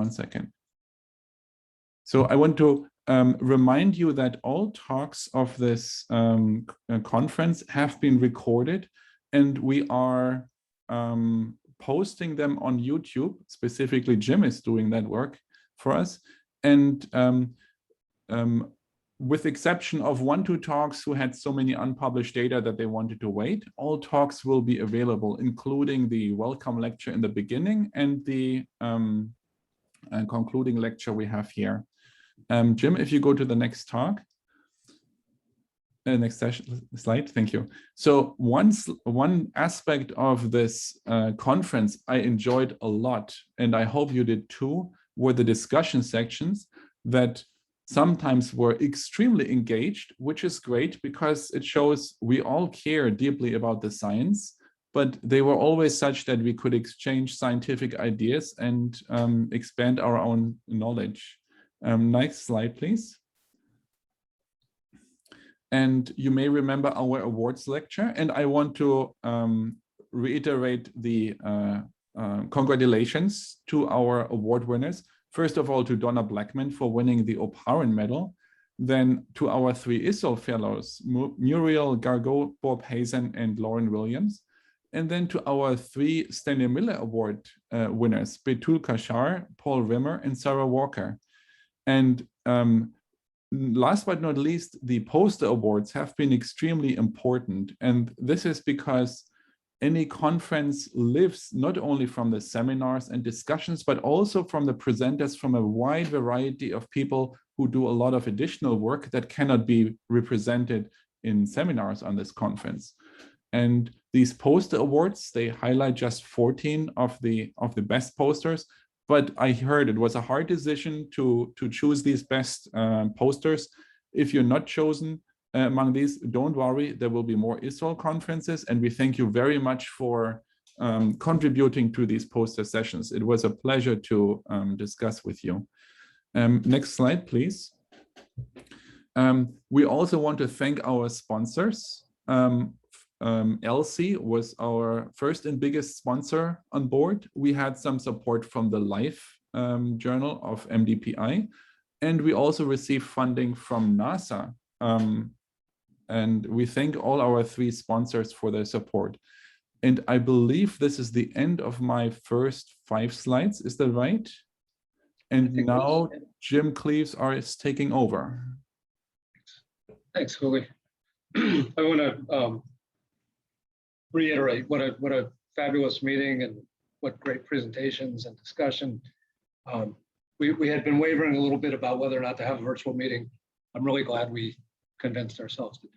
1 second. So I want to remind you that all talks of this conference have been recorded, and we are posting them on YouTube. Specifically, Jim is doing that work for us. And with exception of 1-2 talks who had so many unpublished data that they wanted to wait, all talks will be available, including the welcome lecture in the beginning and the concluding lecture we have here. Jim, if you go to the next talk, next slide, thank you. So one aspect of this conference I enjoyed a lot, and I hope you did too, were the discussion sections that sometimes were extremely engaged, which is great because it shows we all care deeply about the science, but they were always such that we could exchange scientific ideas and expand our own knowledge. Next slide, please. And you may remember our awards lecture, and I want to reiterate the congratulations to our award winners. First of all, to Donna Blackman for winning the O'Parin Medal, then to our 3 ISO fellows, Muriel Gargot, Bob Hazen, and Lauren Williams, and then to our 3 Stanley Miller Award winners, Betul Kashar, Paul Rimmer, and Sarah Walker. And last but not least, the poster awards have been extremely important. And this is because any conference lives not only from the seminars and discussions, but also from the presenters from a wide variety of people who do a lot of additional work that cannot be represented in seminars on this conference. And these poster awards, they highlight just 14 of the best posters. But I heard it was a hard decision to choose these best posters. If you're not chosen among these, don't worry, there will be more ISOL conferences, and we thank you very much for contributing to these poster sessions. It was a pleasure to discuss with you. Next slide, please. We also want to thank our sponsors. ELSI was our first and biggest sponsor on board. We had some support from the Life Journal of MDPI, and we also received funding from NASA. And we thank all our 3 sponsors for their support. And I believe this is the end of my first 5 slides. Is that right? And now Jim Cleaves is taking over. Thanks, Juli. I want to reiterate what a fabulous meeting and what great presentations and discussion. We had been wavering a little bit about whether or not to have a virtual meeting. I'm really glad we convinced ourselves to do it.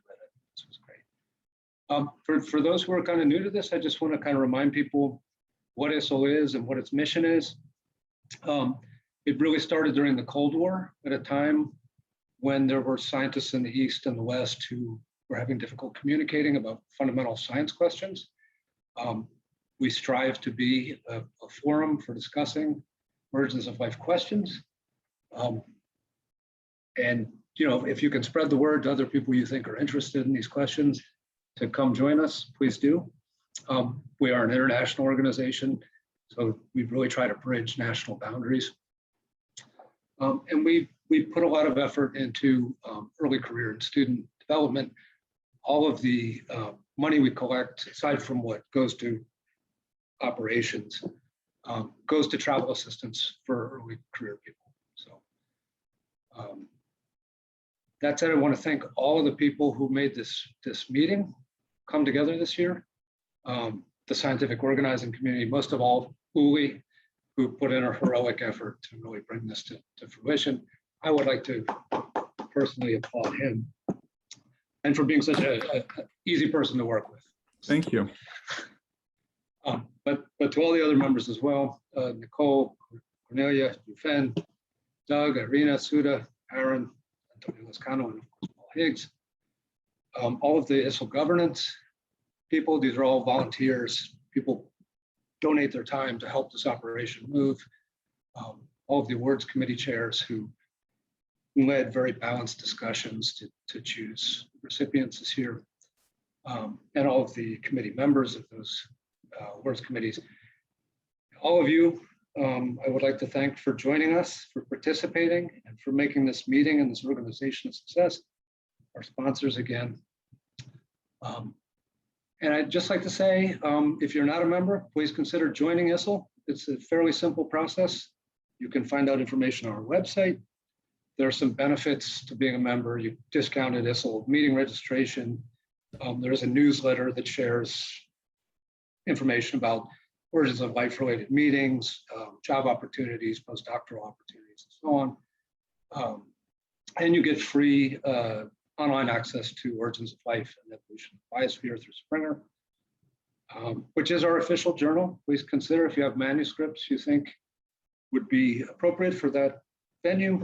This was great. For those who are kind of new to this, I just want to kind of remind people what ISIL is and what its mission is. It really started during the Cold War at a time when there were scientists in the East and the West who were having difficulty communicating about fundamental science questions. We strive to be a forum for discussing emergence of life questions. And you know, if you can spread the word to other people you think are interested in these questions to come join us, please do. We are an international organization, so we really try to bridge national boundaries. And we put a lot of effort into early career and student development. All of the money we collect, aside from what goes to operations, goes to travel assistance for early career people. So that said, I want to thank all of the people who made this meeting come together this year. The scientific organizing community, most of all, Uli, who put in a heroic effort to really bring this to fruition. I would like to personally applaud him and for being such an easy person to work with. Thank you. But to all the other members as well, Nicole, Cornelia, Yufen, Doug, Irina, Suda, Aaron, Antonio Lascano, and of course Paul Higgs. All of the ISIL governance people, these are all volunteers. People donate their time to help this operation move. All of the awards committee chairs who led very balanced discussions to choose recipients this year, and all of the committee members of those awards committees. All of you I would like to thank for joining us, for participating, and for making this meeting and this organization a success. Our sponsors again. And I'd just like to say, if you're not a member, please consider joining ISIL. It's a fairly simple process. You can find out information on our website. There are some benefits to being a member. You discounted ISIL meeting registration. There's a newsletter that shares information about origins of life-related meetings, job opportunities, postdoctoral opportunities, and so on. And you get free online access to Origins of Life and Evolution of Biosphere through Springer, which is our official journal. Please consider if you have manuscripts you think would be appropriate for that venue,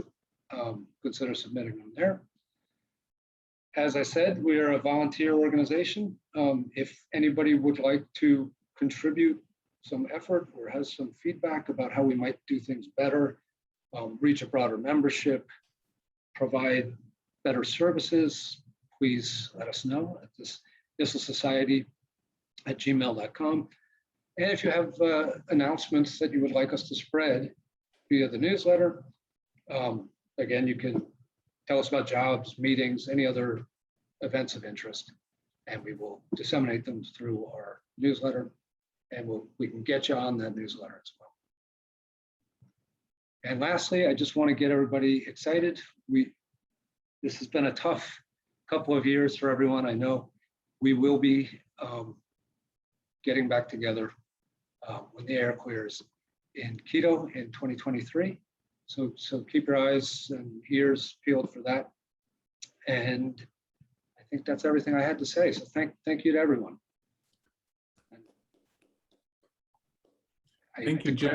consider submitting them there. As I said, we are a volunteer organization. If anybody would like to contribute some effort or has some feedback about how we might do things better, reach a broader membership, provide better services, please let us know at this isilsociety@gmail.com. And if you have announcements that you would like us to spread via the newsletter, again, you can tell us about jobs, meetings, any other events of interest, and we will disseminate them through our newsletter, and we can get you on that newsletter as well. And lastly, I just want to get everybody excited. This has been a tough couple of years for everyone. I know we will be getting back together when the air clears in Quito in 2023. So keep your eyes and ears peeled for that. And I think that's everything I had to say. So thank you to everyone. Thank you, Jim.